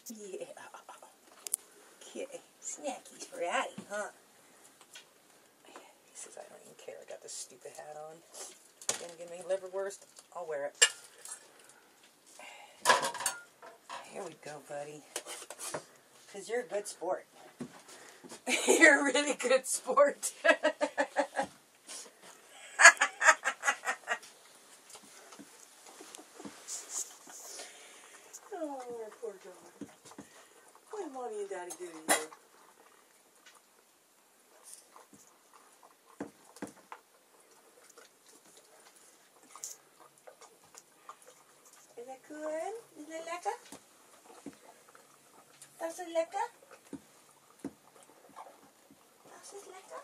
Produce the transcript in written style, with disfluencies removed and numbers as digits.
Yeah. Okay. Snackies for Addie, huh? He says, I don't even care. I got this stupid hat on. Gonna give me liverwurst. I'll wear it. Here we go, buddy. Because you're a good sport. You're a really good sport. Oh, poor dog. What did Mommy and Daddy do to you? Is that good? Is that lekker? Das ist lekker? Das ist lekker?